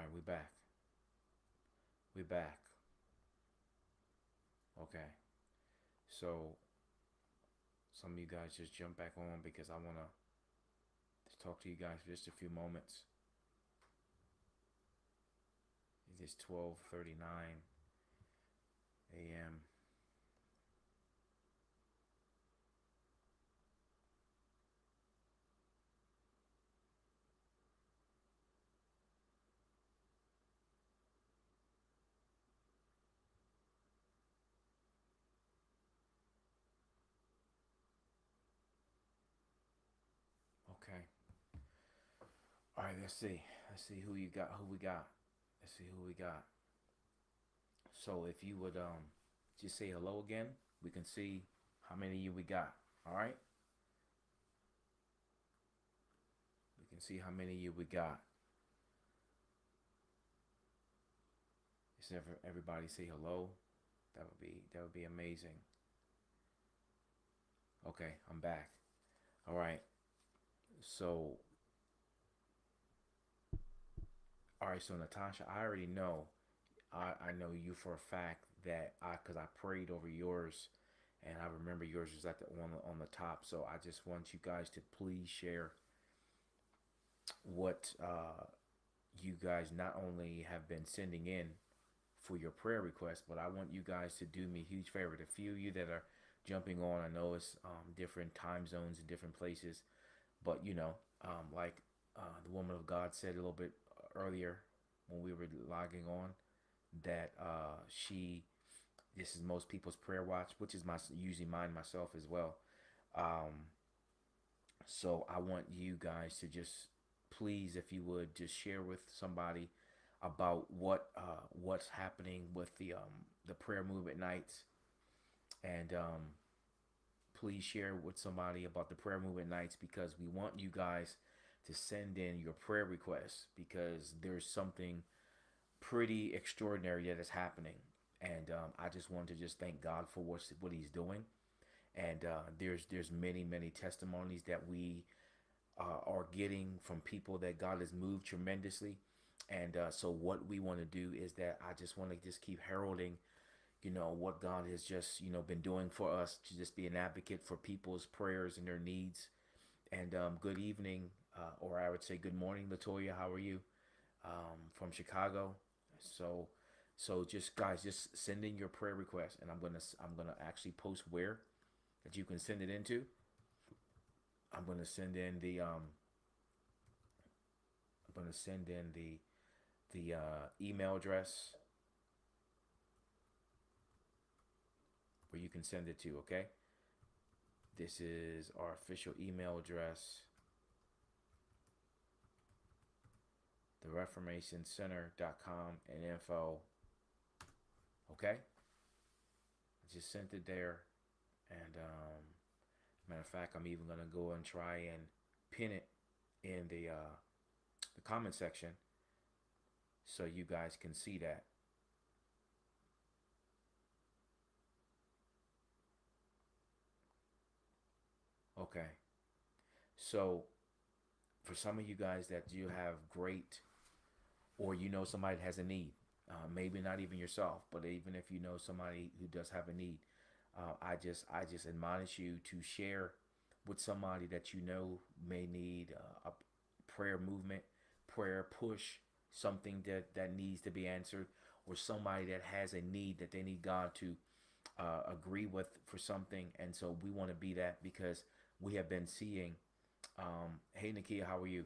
right, we back. We back. Okay. So some of you guys just jump back on because I wanna just talk to you guys for just a few moments. It is 12:39 a.m. Okay. All right. Let's see. Let's see who you got. Who we got. Let's see who we got. So if you would just say hello again, we can see how many of you we got. All right. We can see how many of you we got. Just everybody say hello. That would be amazing. Okay, I'm back. All right. So all right. So Natasha, I already know. I know you for a fact that because I prayed over yours, and I remember yours was at the one on the top. So I just want you guys to please share what you guys not only have been sending in for your prayer requests, but I want you guys to do me a huge favor. The few of you that are jumping on, I know it's different time zones and different places, but like the woman of God said a little bit earlier when we were logging on, that she this is most people's prayer watch, which is my usually mine myself as well. Um, so I want you guys to just please, if you would, just share with somebody about what's happening with the prayer movement nights, and please share with somebody about the prayer movement nights because we want you guys to send in your prayer requests because there's something pretty extraordinary that is happening, and I just want to just thank God for what He's doing. And there's many testimonies that we are getting from people that God has moved tremendously. And so what we want to do is that I just want to just keep heralding, what God has just been doing for us to just be an advocate for people's prayers and their needs. And good evening, or I would say good morning, Latoya. How are you? From Chicago. So, so just guys, just send in your prayer request, and I'm gonna actually post where that you can send it into. I'm gonna send in the I'm gonna send in the email address where you can send it to. Okay, this is our official email address, thereformationcenter.com and info. Okay, I just sent it there, and matter of fact, I'm even gonna go and try and pin it in the comment section so you guys can see that. Okay. So for some of you guys that you have great, or somebody that has a need, maybe not even yourself, but even if you know somebody who does have a need, I just admonish you to share with somebody that you know may need a prayer movement, prayer push, something that needs to be answered, or somebody that has a need that they need God to agree with for something. And so we want to be that because we have been seeing. Hey Nakia, how are you?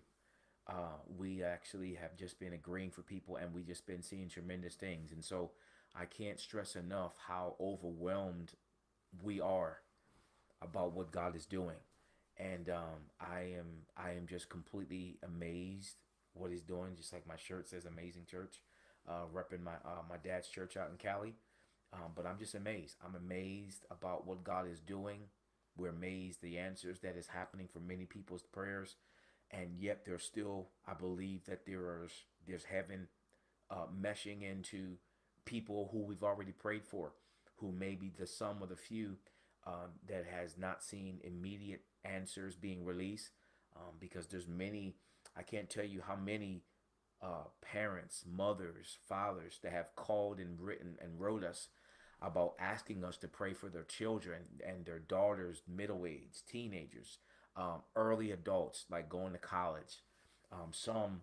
We actually have just been agreeing for people, and we just been seeing tremendous things. And so I can't stress enough how overwhelmed we are about what God is doing. And I am just completely amazed what He's doing. Just like my shirt says, "Amazing Church," repping my dad's church out in Cali. But I'm just amazed. I'm amazed about what God is doing. We're amazed the answers that is happening for many people's prayers, and yet there's still, I believe that there's heaven meshing into people who we've already prayed for, who may be the sum of the few that has not seen immediate answers being released, because there's many. I can't tell you how many parents, mothers, fathers that have called and written and wrote us about asking us to pray for their children and their daughters, middle age, teenagers, early adults like going to college. Some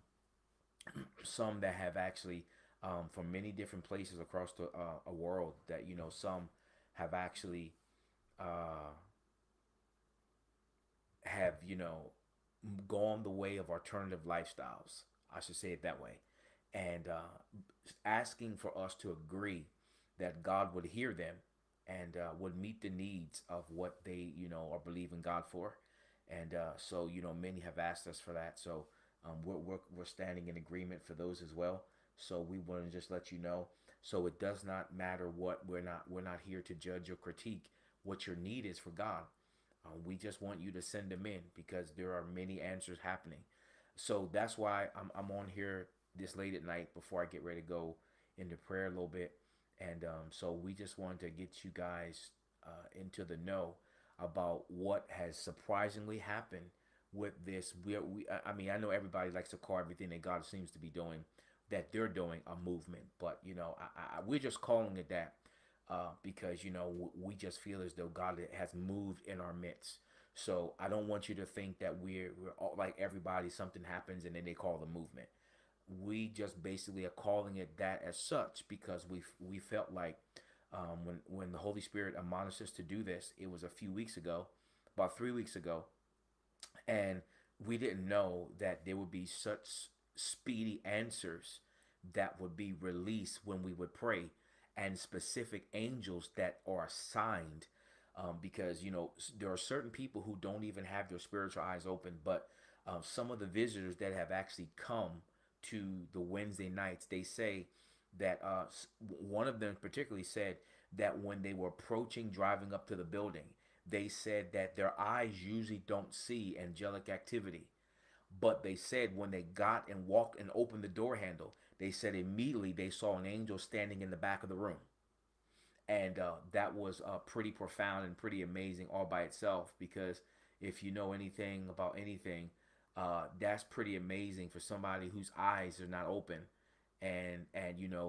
that have actually from many different places across the a world that some have actually uh, have gone the way of alternative lifestyles. I should say it that way, and asking for us to agree that God would hear them and would meet the needs of what they are believing God for, and so many have asked us for that. So we're standing in agreement for those as well. So we want to just let you know. So it does not matter what we're not here to judge or critique what your need is for God. We just want you to send them in because there are many answers happening. So that's why I'm on here this late at night before I get ready to go into prayer a little bit. And so we just wanted to get you guys into the know about what has surprisingly happened with this. I mean, I know everybody likes to call everything that God seems to be doing that they're doing a movement, but we're just calling it that because we just feel as though God has moved in our midst. So I don't want you to think that we're all like everybody. Something happens and then they call the movement. We just basically are calling it that as such because we felt like when the Holy Spirit admonished us to do this, it was a few weeks ago, about 3 weeks ago, and we didn't know that there would be such speedy answers that would be released when we would pray, and specific angels that are assigned because there are certain people who don't even have their spiritual eyes open, but some of the visitors that have actually come to the Wednesday nights, they say that one of them particularly said that when they were approaching, driving up to the building, they said that their eyes usually don't see angelic activity, but they said when they got and walked and opened the door handle, they said immediately they saw an angel standing in the back of the room. And that was pretty profound and pretty amazing all by itself because if you know anything about anything, that's pretty amazing for somebody whose eyes are not open, and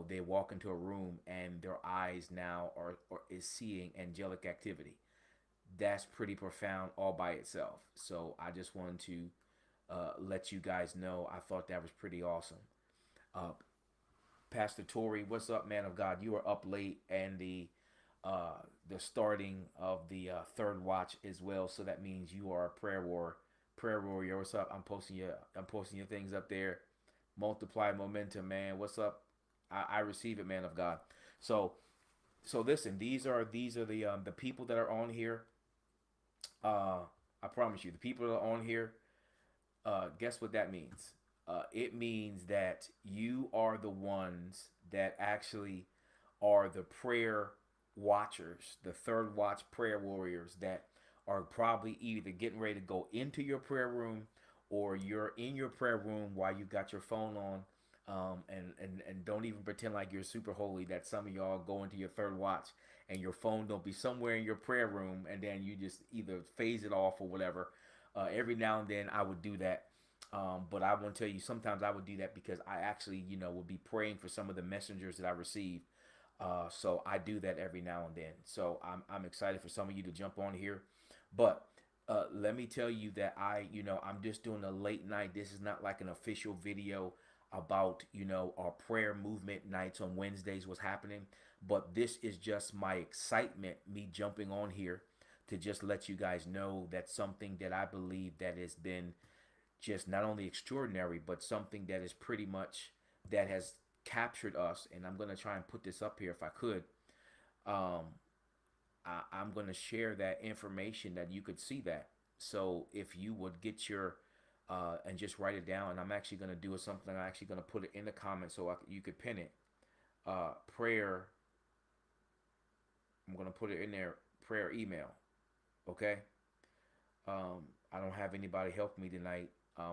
they walk into a room and their eyes now are is seeing angelic activity. That's pretty profound all by itself. So I just wanted to let you guys know. I thought that was pretty awesome. Uh, Pastor Tori, what's up, man of God? You are up late, and the starting of the third watch as well. So that means you are a prayer warrior. What's up? I'm posting your things up there. Multiply momentum, man. What's up? I receive it, man of God. So listen, these are the people that are on here. I promise you, the people that are on here. Guess what that means? It means that you are the ones that actually are the prayer watchers, the third watch prayer warriors that are probably either getting ready to go into your prayer room or you're in your prayer room while you got your phone on. And don't even pretend like you're super holy that some of y'all go into your third watch and your phone don't be somewhere in your prayer room and then you just either phase it off or whatever. Every now and then I would do that. But I want to tell you, sometimes I would do that because I actually, would be praying for some of the messengers that I receive. So I do that every now and then. So I'm excited for some of you to jump on here. But let me tell you that I'm just doing a late night. This is not like an official video about, our prayer movement nights on Wednesdays, what's happening. But this is just my excitement, me jumping on here to just let you guys know that something that I believe that has been just not only extraordinary, but something that is pretty much that has captured us. And I'm going to try and put this up here if I could. Um, I'm going to share that information that you could see that. So if you would get your and just write it down, and I'm actually going to do something. I'm actually going to put it in the comments so you could pin it. Prayer. I'm going to put it in there. Prayer email. Okay. I don't have anybody help me tonight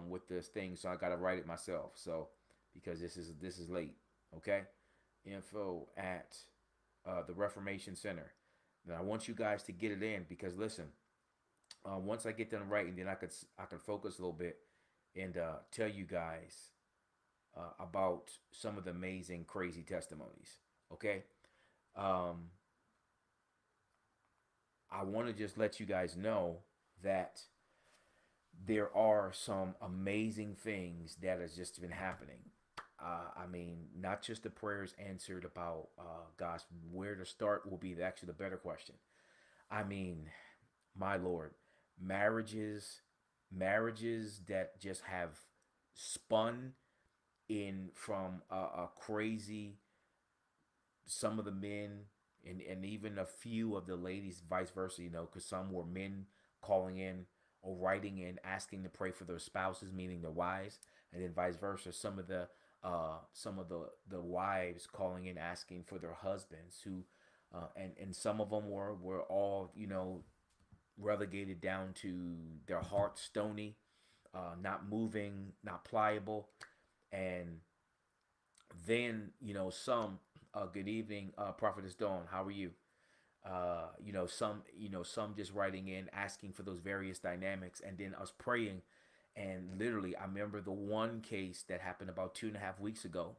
with this thing, so I got to write it myself. So because this is late. Okay. Info at the Reformation Center. Now I want you guys to get it in because listen, once I get done writing, then I could focus a little bit and tell you guys about some of the amazing, crazy testimonies. Okay. Um, I want to just let you guys know that there are some amazing things that has just been happening. I mean, not just the prayers answered about, gosh, where to start will be actually the better question. I mean, my Lord, marriages, marriages that just have spun in from a crazy, some of the men and even a few of the ladies, vice versa, you know, because some were men calling in or writing in asking to pray for their spouses, meaning their wives, and then vice versa. Some of the wives calling in asking for their husbands who, and some of them were all, you know, relegated down to their heart stony, not moving, not pliable, and then you know some. Good evening, Prophetess Dawn. How are you? Some just writing in asking for those various dynamics, and then us praying. And literally, I remember the one case that happened about 2.5 weeks ago.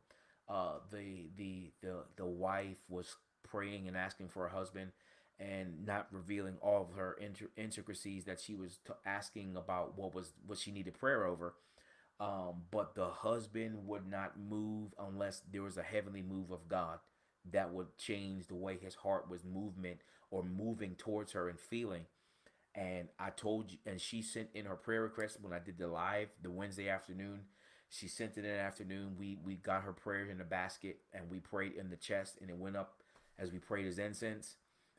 The wife was praying and asking for her husband, and not revealing all of her intricacies that she was asking about what she needed prayer over. But the husband would not move unless there was a heavenly move of God that would change the way his heart was movement or moving towards her and feeling. And I told you, and she sent in her prayer request when I did the live the Wednesday afternoon. She sent it in the afternoon. We got her prayer in the basket and we prayed in the chest, and it went up as we prayed as incense.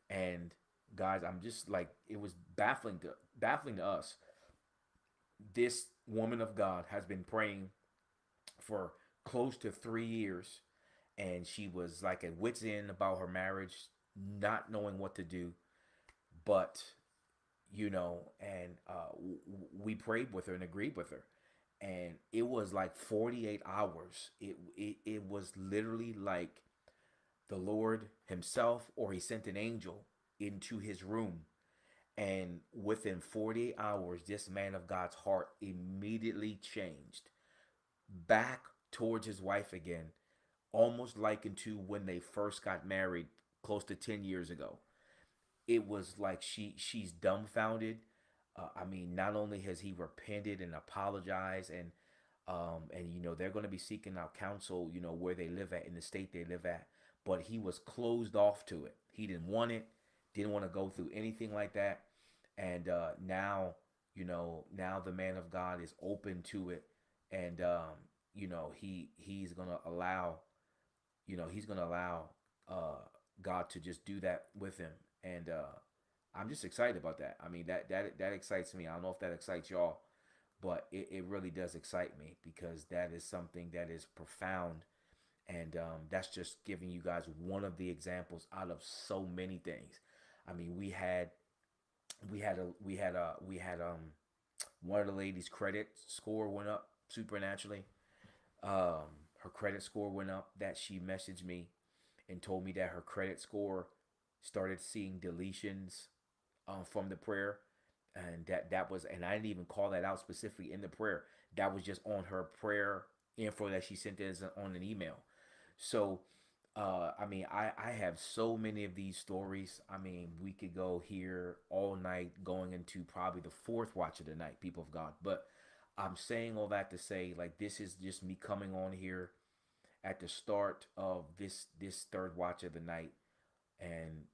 And guys, I'm just like, it was baffling to us. This woman of God has been praying for close to 3 years, and she was like at wit's end about her marriage, not knowing what to do. But you know, and we prayed with her and agreed with her, and it was like 48 hours. It was literally like the Lord Himself, or He sent an angel into his room, and within 48 hours, this man of God's heart immediately changed back towards his wife again, almost like into when they first got married close to 10 years ago. It was like she's dumbfounded. I mean, not only has he repented and apologized, and you know they're going to be seeking out counsel, you know, where they live at in the state they live at, but he was closed off to it. He didn't want it, didn't want to go through anything like that, and now, you know, now the man of God is open to it, and you know he's gonna allow, he's gonna allow God to just do that with him, and I'm just excited about that. I mean, that excites me. I don't know if that excites y'all, but it really does excite me because that is something that is profound, and that's just giving you guys one of the examples out of so many things. I mean, we had one of the ladies' credit score went up supernaturally. Her credit score went up. That she messaged me and told me that her credit score started seeing deletions from the prayer, and that was, and I didn't even call that out specifically in the prayer. That was just on her prayer info that she sent us on an email. So I mean, I have so many of these stories. I mean, we could go here all night, going into probably the fourth watch of the night, people of God. But I'm saying all that to say, like, this is just me coming on here at the start of this third watch of the night, and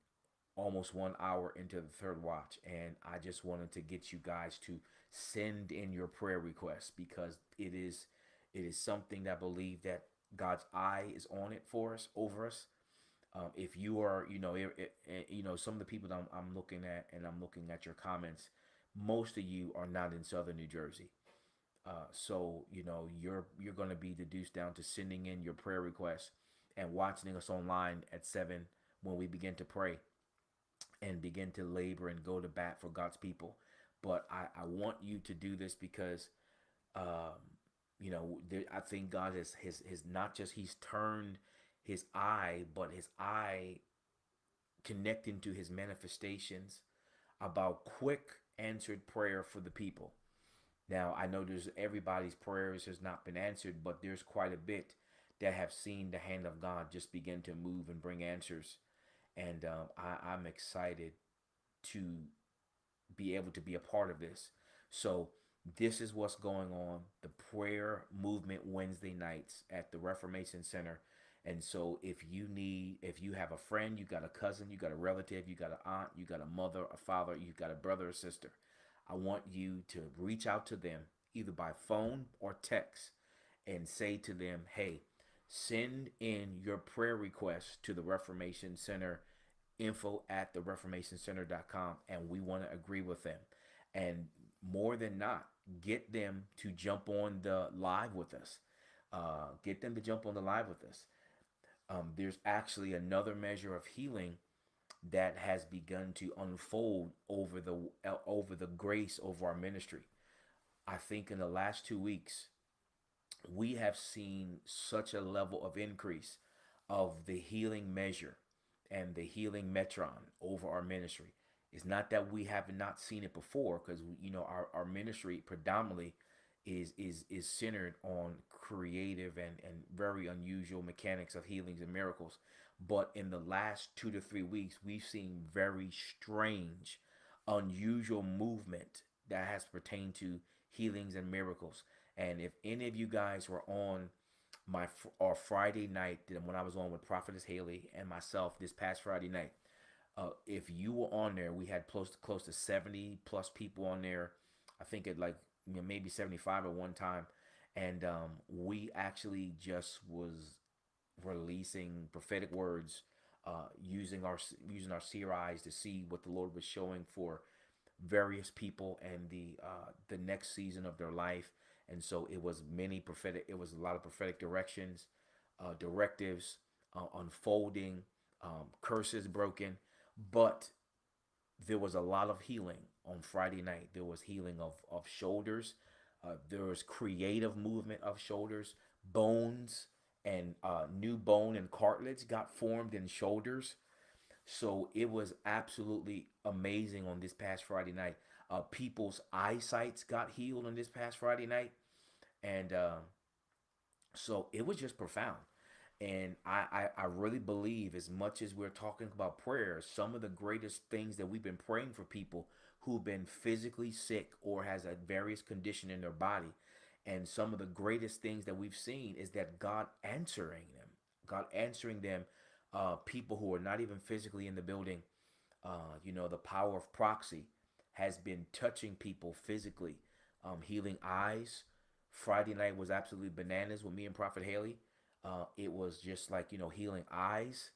almost 1 hour into the third watch, and I just wanted to get you guys to send in your prayer requests, because it is something that I believe that God's eye is on it for us, over us. If you are, some of the people that I'm looking at, and I'm looking at your comments, most of you are not in Southern New Jersey. So you're going to be deduced down to sending in your prayer requests and watching us online at 7 when we begin to pray and begin to labor and go to bat for God's people. But I want you to do this because um, I think God has not just He's turned His eye, but His eye connecting to His manifestations about quick answered prayer for the people. Now, I know there's everybody's prayers has not been answered, but there's quite a bit that have seen the hand of God just begin to move and bring answers. And I'm excited to be able to be a part of this. So this is what's going on. The prayer movement Wednesday nights at the Reformation Center. And so if you have a friend, you got a cousin, you got a relative, you got an aunt, you got a mother, a father, you got a brother or sister, I want you to reach out to them either by phone or text and say to them, hey, send in your prayer request to the Reformation Center info at the reformationcenter.com, and we want to agree with them. And more than not, get them to jump on the live with us. Get them to jump on the live with us. There's actually another measure of healing that has begun to unfold over the grace over our ministry. I think in the last 2 weeks, we have seen such a level of increase of the healing measure and the healing metron over our ministry. It's not that we have not seen it before, because our ministry predominantly is centered on creative and very unusual mechanics of healings and miracles. But in the last 2 to 3 weeks, we've seen very strange, unusual movement that has pertained to healings and miracles. And if any of you guys were on our Friday night, when I was on with Prophetess Haley and myself this past Friday night, if you were on there, we had close to 70 plus people on there. I think it like maybe 75 at one time, and we actually just was releasing prophetic words, using our seer eyes to see what the Lord was showing for various people and the next season of their life. And so it was many prophetic. It was a lot of prophetic directions, directives, unfolding, curses broken, but there was a lot of healing on Friday night. There was healing of shoulders. There was creative movement of shoulders, bones, and new bone and cartilage got formed in shoulders. So it was absolutely amazing on this past Friday night. People's eyesights got healed on this past Friday night, and so it was just profound. And I really believe, as much as we're talking about prayer, some of the greatest things that we've been praying for people who've been physically sick or has a various condition in their body. And some of the greatest things that we've seen is that God answering them, people who are not even physically in the building. The power of proxy has been touching people physically, healing eyes. Friday night was absolutely bananas with me and Prophet Haley. It was just like, healing eyes.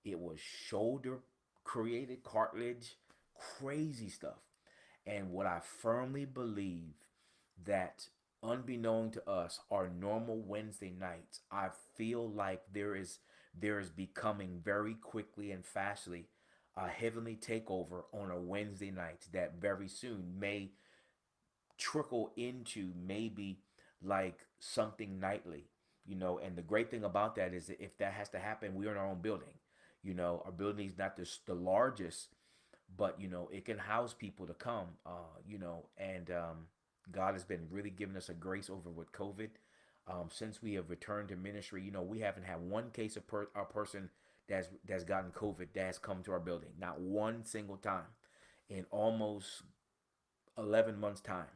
It was shoulder created cartilage, crazy stuff. And what I firmly believe that, unbeknown to us, our normal Wednesday nights, I feel like there is becoming very quickly and fastly a heavenly takeover on a Wednesday night that very soon may trickle into maybe like something nightly. And the great thing about that is that if that has to happen, we're in our own building. Our building is not the largest, but it can house people to come. And God has been really giving us a grace over with COVID. Since we have returned to ministry, we haven't had one case of a person that's gotten COVID that has come to our building. Not one single time in almost 11 months time.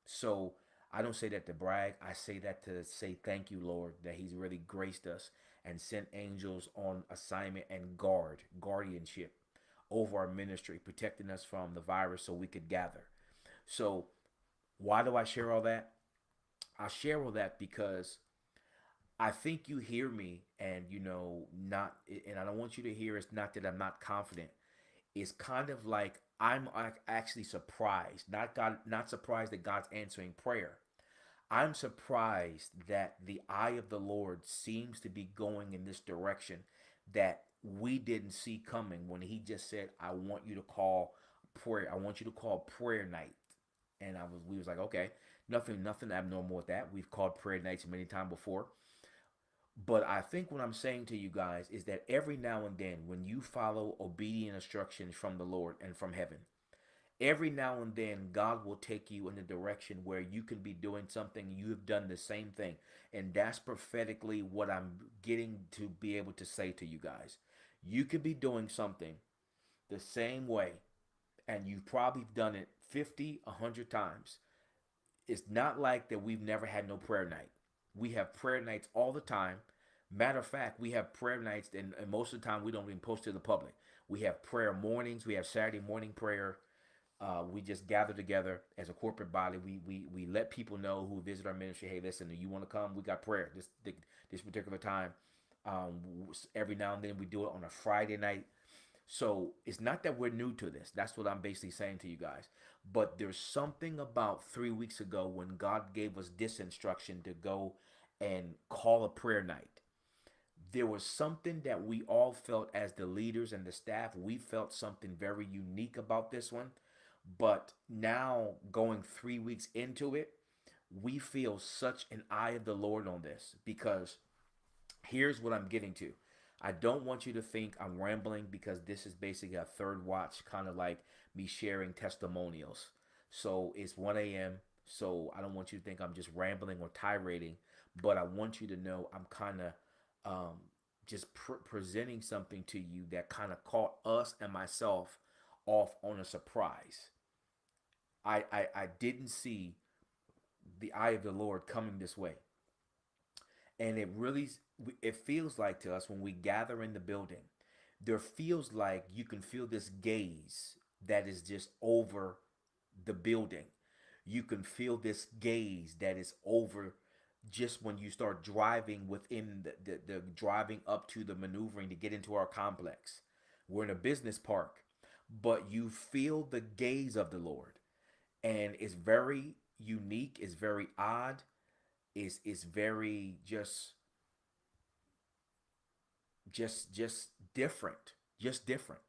So I don't say that to brag. I say that to say thank you, Lord, that He's really graced us and sent angels on assignment and guardianship over our ministry, protecting us from the virus so we could gather. So why do I share all that? I share all that because I think you hear me, and not, and I don't want you to hear it's not that I'm not confident. It's kind of like I'm actually surprised, not surprised that God's answering prayer. I'm surprised that the eye of the Lord seems to be going in this direction that we didn't see coming when He just said, "I want you to call prayer. I want you to call prayer night." And we was like, okay, nothing abnormal with that. We've called prayer nights many times before. But I think what I'm saying to you guys is that every now and then, when you follow obedient instructions from the Lord and from heaven, Every now and then, God will take you in a direction where you can be doing something, you have done the same thing. And that's prophetically what I'm getting to be able to say to you guys. You could be doing something the same way, and you've probably done it 50, 100 times. It's not like that we've never had no prayer night. We have prayer nights all the time. Matter of fact, we have prayer nights, and most of the time we don't even post to the public. We have prayer mornings. We have Saturday morning prayer. We just gather together as a corporate body. We let people know who visit our ministry. Hey, listen, you want to come? We got prayer this particular time. Um, every now and then we do it on a Friday night. So it's not that we're new to this. That's what I'm basically saying to you guys. But there's something about 3 weeks ago when God gave us this instruction to go and call a prayer night. There was something that we all felt as the leaders and the staff. We felt something very unique about this one. But now, going 3 weeks into it, we feel such an eye of the Lord on this because here's what I'm getting to. I don't want you to think I'm rambling because this is basically a third watch, kind of like me sharing testimonials. So it's 1 a.m. So I don't want you to think I'm just rambling or tirading, but I want you to know I'm kind of um, just presenting something to you that kind of caught us and myself off on a surprise. I didn't see the eye of the Lord coming this way. And it feels like to us when we gather in the building, there feels like you can feel this gaze that is just over the building. You can feel this gaze that is over just when you start driving within the driving up to the maneuvering to get into our complex. We're in a business park, but you feel the gaze of the Lord. And it's very unique, it's very odd, it's very just different, just different.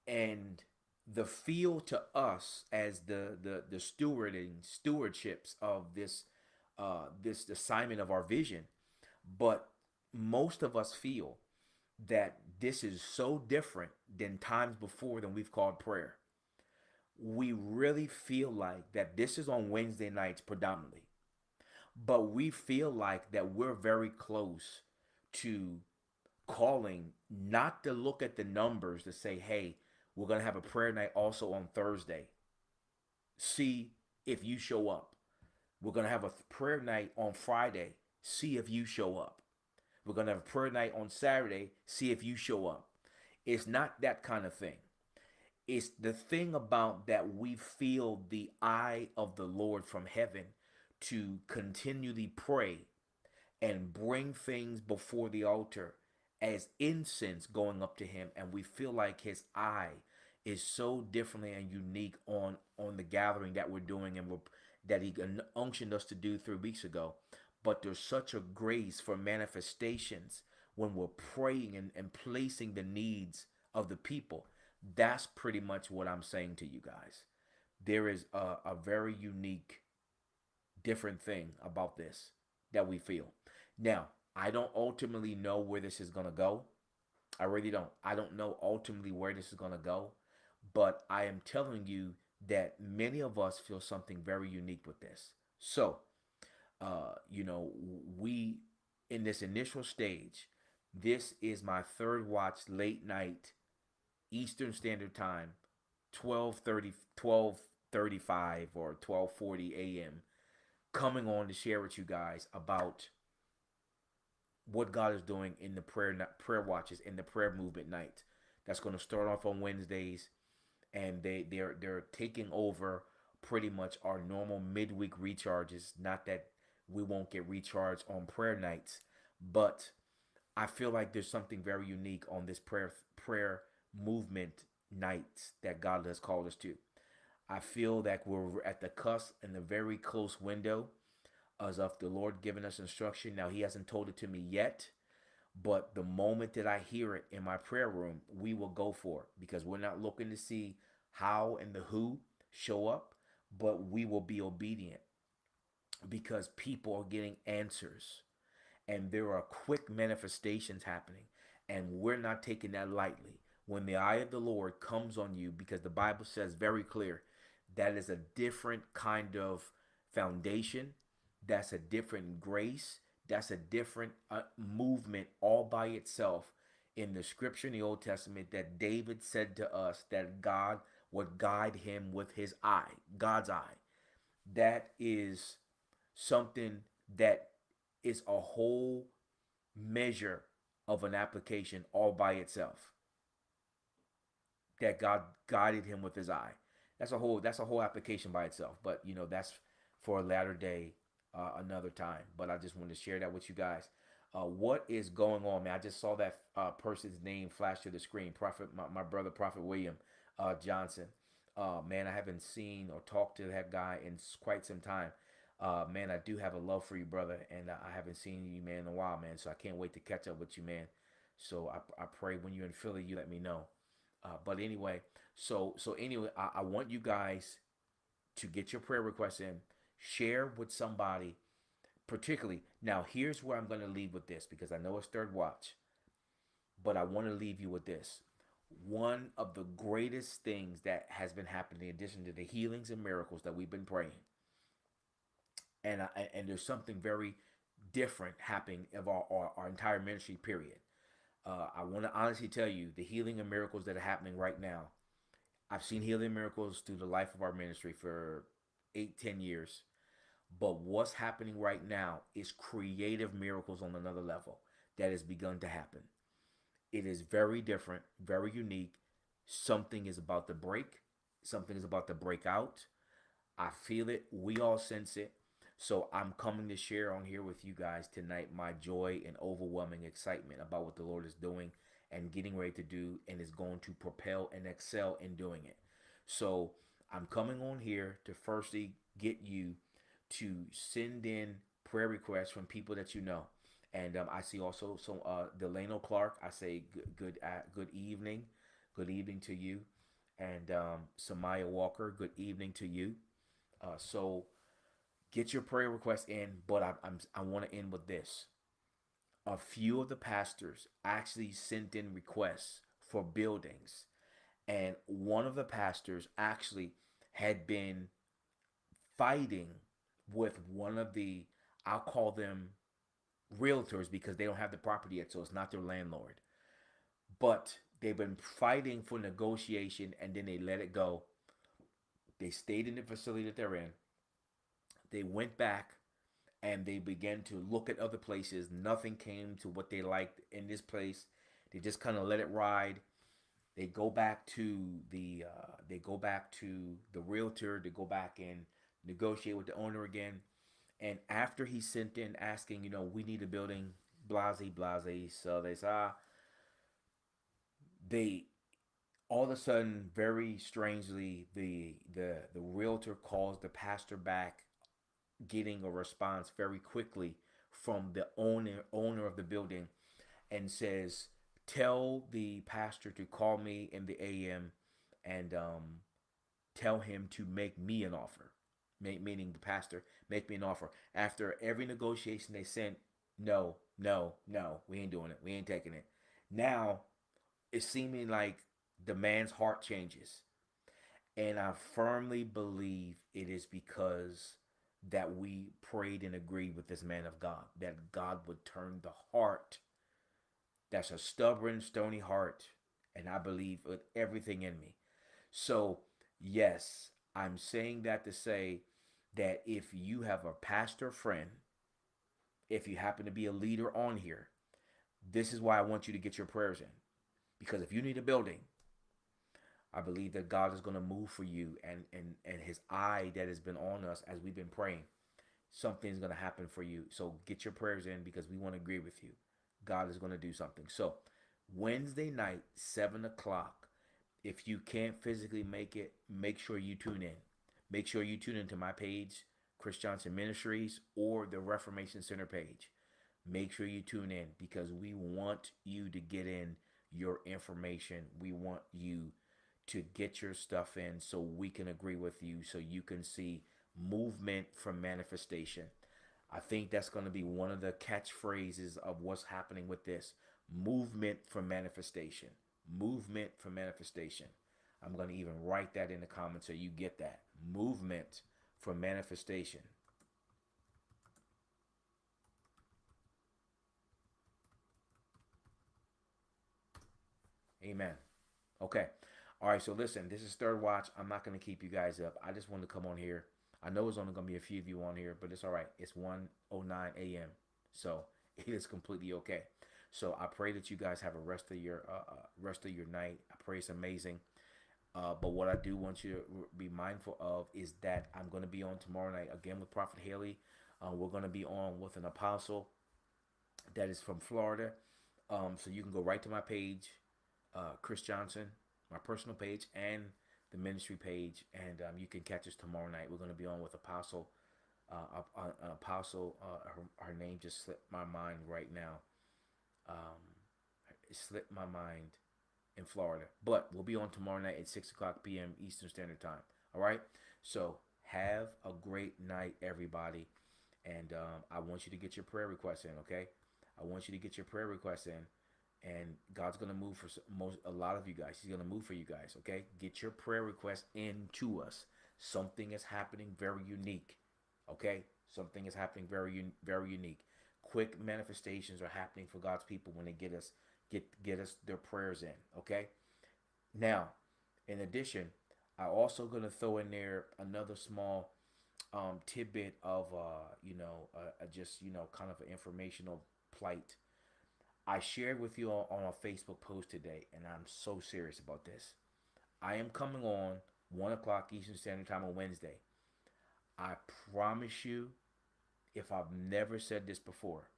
And the feel to us as the stewardships of this assignment of our vision, but most of us feel that this is so different than times before than we've called prayer. We really feel like that this is on Wednesday nights predominantly, but we feel like that we're very close to calling, not to look at the numbers to say, hey, we're going to have a prayer night also on Thursday. See if you show up. We're going to have a prayer night on Friday. See if you show up. We're going to have a prayer night on Saturday. See if you show up. It's not that kind of thing. It's the thing about that we feel the eye of the Lord from heaven to continually pray and bring things before the altar as incense going up to him, and we feel like his eye is so differently and unique on the gathering that we're doing and that he unctioned us to do 3 weeks ago. But there's such a grace for manifestations when we're praying and placing the needs of the people. That's pretty much what I'm saying to you guys. There is a very unique, different thing about this that we feel. Now, I don't ultimately know where this is going to go. I really don't. I don't know ultimately where this is going to go. But I am telling you that many of us feel something very unique with this. So, we, in this initial stage, this is my third watch late night Eastern Standard Time, 12:35 or 12:40 a.m. coming on to share with you guys about what God is doing in the prayer watches in the prayer movement night. That's going to start off on Wednesdays, and they're taking over pretty much our normal midweek recharges. Not that we won't get recharged on prayer nights, but I feel like there's something very unique on this prayer movement nights that God has called us to. I feel that we're at the cusp in a very close window as of the Lord giving us instruction. Now, he hasn't told it to me yet, but the moment that I hear it in my prayer room, we will go for it because we're not looking to see how and the who show up, but we will be obedient because people are getting answers and there are quick manifestations happening, and we're not taking that lightly. When the eye of the Lord comes on you, because the Bible says very clear, that is a different kind of foundation. That's a different grace. That's a different movement all by itself in the scripture in the Old Testament that David said to us that God would guide him with his eye, God's eye. That is something that is a whole measure of an application all by itself. That God guided him with his eye. That's a whole application by itself. But that's for a latter day, another time. But I just wanted to share that with you guys. What is going on, man? I just saw that person's name flash to the screen. Prophet, my brother, Prophet William Johnson. Man, I haven't seen or talked to that guy in quite some time. Man, I do have a love for you, brother, and I haven't seen you, man, in a while, man. So I can't wait to catch up with you, man. So I pray when you're in Philly, you let me know. But anyway, so anyway, I want you guys to get your prayer requests in, share with somebody, particularly. Now, here's where I'm going to leave with this because I know it's third watch, but I want to leave you with this. One of the greatest things that has been happening, in addition to the healings and miracles that we've been praying, and there's something very different happening of our entire ministry period. I want to honestly tell you the healing and miracles that are happening right now. I've seen healing miracles through the life of our ministry for 8, 10 years. But what's happening right now is creative miracles on another level that has begun to happen. It is very different, very unique. Something is about to break. Something is about to break out. I feel it. We all sense it. So I'm coming to share on here with you guys tonight my joy and overwhelming excitement about what the Lord is doing and getting ready to do and is going to propel and excel in doing it. So I'm coming on here to firstly get you to send in prayer requests from people that you know. And I see also Delano Clark. I say good evening, good evening to you, and Samaya Walker. Good evening to you. So get your prayer requests in, but I want to end with this. A few of the pastors actually sent in requests for buildings, and one of the pastors actually had been fighting with one of the, I'll call them realtors because they don't have the property yet, so it's not their landlord. But they've been fighting for negotiation and then they let it go. They stayed in the facility that they're in. They went back and they began to look at other places. Nothing came to what they liked in this place. They just kind of let it ride. They go back to the realtor. They go back and negotiate with the owner again. And after he sent in asking, we need a building, blase, blase. So they saw they all of a sudden, very strangely, the realtor calls the pastor back, getting a response very quickly from the owner of the building, and says, "Tell the pastor to call me in the AM, and tell him to make me an offer." Meaning the pastor, make me an offer. After every negotiation they sent, no, no, no, we ain't doing it. We ain't taking it. Now it's seeming like the man's heart changes. And I firmly believe it is because that we prayed and agreed with this man of God, that God would turn the heart that's a stubborn, stony heart. And I believe with everything in me. So, yes, I'm saying that to say that if you have a pastor friend, if you happen to be a leader on here, this is why I want you to get your prayers in. Because if you need a building, I believe that God is going to move for you, and his eye that has been on us as we've been praying, something's going to happen for you. So get your prayers in because we want to agree with you. God is going to do something. So Wednesday night, 7 o'clock, if you can't physically make it, make sure you tune in. Make sure you tune into my page, Chris Johnson Ministries, or the Reformation Center page. Make sure you tune in because we want you to get in your information. We want you to get your stuff in so we can agree with you, so you can see movement from manifestation. I think that's going to be one of the catchphrases of what's happening with this movement from manifestation. Movement for manifestation. I'm going to even write that in the comments so you get that. Movement for manifestation. Amen. Okay. All right. So listen, this is Third Watch. I'm not going to keep you guys up. I just wanted to come on here. I know it's only going to be a few of you on here, but it's all right. It's 1:09 a.m. So it is completely okay. So I pray that you guys have a rest of your night. I pray it's amazing. But what I do want you to be mindful of is that I'm going to be on tomorrow night again with Prophet Haley. We're going to be on with an apostle that is from Florida. So you can go right to my page, Chris Johnson, my personal page, and the ministry page, and you can catch us tomorrow night. We're going to be on with Apostle. Apostle, her name just slipped my mind right now. Um, it slipped my mind in Florida, but we'll be on tomorrow night at 6 o'clock p.m. Eastern Standard Time. All right. So have a great night, everybody, and I want you to get your prayer requests in. Okay. I want you to get your prayer requests in, and God's gonna move for a lot of you guys. He's gonna move for you guys. Okay, get your prayer requests into us. Something is happening very unique. Okay, something is happening very unique. Quick manifestations are happening for God's people when they get us their prayers in. Okay. Now, in addition, I also gonna throw in there another small tidbit of just kind of an informational plight. I shared with you on a Facebook post today, and I'm so serious about this. I am coming on 1 o'clock Eastern Standard Time on Wednesday. I promise you, if I've never said this before,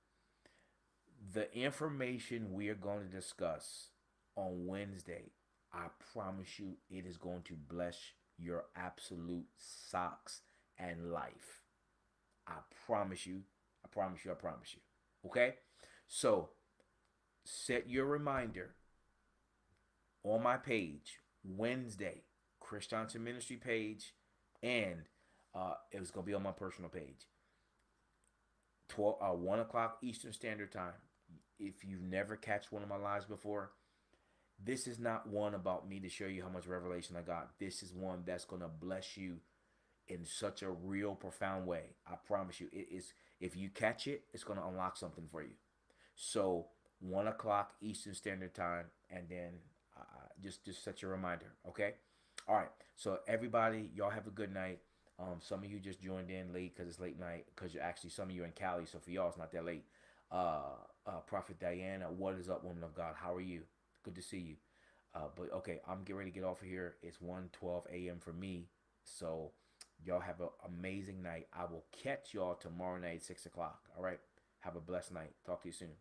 the information we are going to discuss on Wednesday, I promise you, it is going to bless your absolute socks and life. I promise you. I promise you. I promise you. Okay? So, set your reminder on my page Wednesday, Chris Johnson Ministry page, and it was going to be on my personal page. 1 o'clock Eastern Standard Time. If you've never catch one of my lives before, this is not one about me to show you how much revelation I got. This is one that's going to bless you in such a real profound way. I promise you. It is. If you catch it, it's going to unlock something for you. So 1 o'clock Eastern Standard Time, and then just set your reminder. Okay. All right. So everybody, y'all have a good night. Some of you just joined in late because it's late night. Because you're actually, some of you are in Cali, so for y'all it's not that late. Prophet Diana, what is up, woman of God? How are you? Good to see you. But okay, I'm getting ready to get off of here. It's 1:12 a.m. for me. So y'all have an amazing night. I will catch y'all tomorrow night at 6 o'clock. All right. Have a blessed night. Talk to you soon.